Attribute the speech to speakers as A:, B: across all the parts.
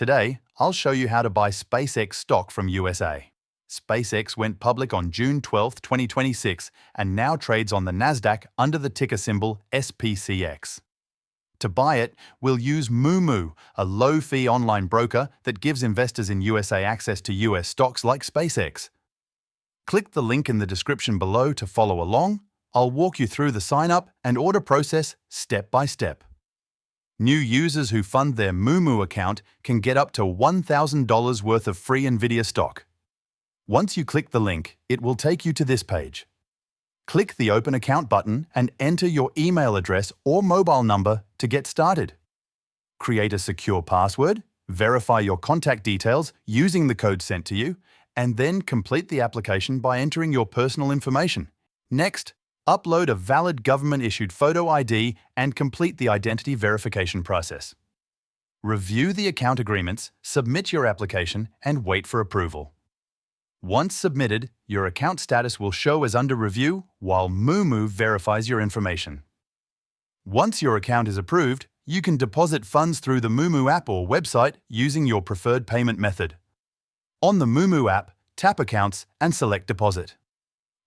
A: Today, I'll show you how to buy SpaceX stock from USA. SpaceX went public on June 12, 2026, and now trades on the Nasdaq under the ticker symbol SPCX. To buy it, we'll use Moomoo, a low-fee online broker that gives investors in USA access to US stocks like SpaceX. Click the link in the description below to follow along. I'll walk you through the sign-up and order process step by step. New users who fund their Moomoo account can get up to $1,000 worth of free NVIDIA stock. Once you click the link, it will take you to this page. Click the Open Account button and enter your email address or mobile number to get started. Create a secure password, verify your contact details using the code sent to you, and then complete the application by entering your personal information. Next, upload a valid government-issued photo ID and complete the identity verification process. Review the account agreements, submit your application, and wait for approval. Once submitted, your account status will show as under review while Moomoo verifies your information. Once your account is approved, you can deposit funds through the Moomoo app or website using your preferred payment method. On the Moomoo app, tap Accounts and select Deposit.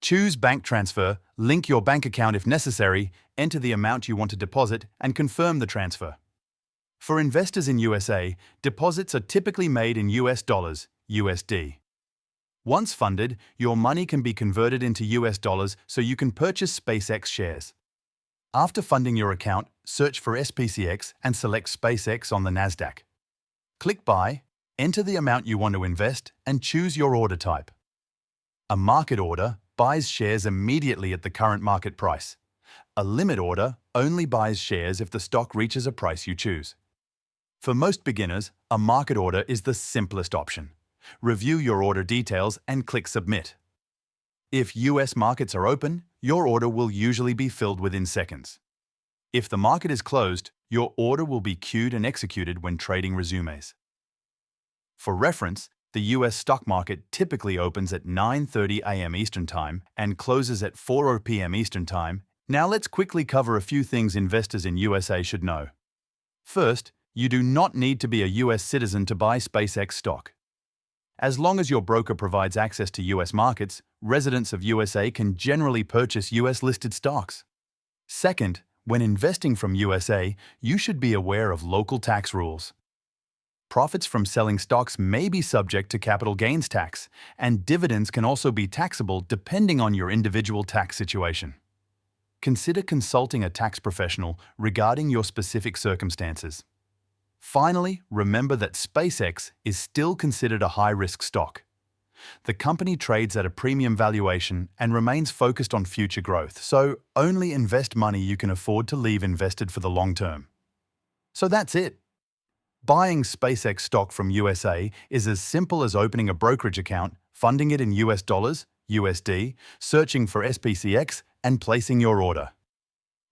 A: Choose Bank Transfer, link your bank account if necessary, enter the amount you want to deposit, and confirm the transfer. For investors in USA, deposits are typically made in US dollars, USD. Once funded, your money can be converted into US dollars so you can purchase SpaceX shares. After funding your account, search for SPCX and select SpaceX on the Nasdaq. Click Buy, enter the amount you want to invest, and choose your order type. A market order buys shares immediately at the current market price. A limit order only buys shares if the stock reaches a price you choose. For most beginners, a market order is the simplest option. Review your order details and click Submit. If US markets are open, your order will usually be filled within seconds. If the market is closed, your order will be queued and executed when trading resumes. For reference, the US stock market typically opens at 9:30 a.m. Eastern Time and closes at 4:00 p.m. Eastern Time. Now let's quickly cover a few things investors in USA should know. First, you do not need to be a US citizen to buy SpaceX stock. As long as your broker provides access to US markets, residents of USA can generally purchase US-listed stocks. Second, when investing from USA, you should be aware of local tax rules. Profits from selling stocks may be subject to capital gains tax, and dividends can also be taxable depending on your individual tax situation. Consider consulting a tax professional regarding your specific circumstances. Finally, remember that SpaceX is still considered a high-risk stock. The company trades at a premium valuation and remains focused on future growth, so only invest money you can afford to leave invested for the long term. So that's it. Buying SpaceX stock from USA is as simple as opening a brokerage account, funding it in US dollars, USD, searching for SPCX, and placing your order.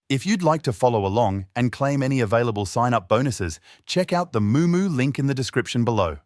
A: If you'd like to follow along and claim any available sign-up bonuses, check out the Moomoo link in the description below.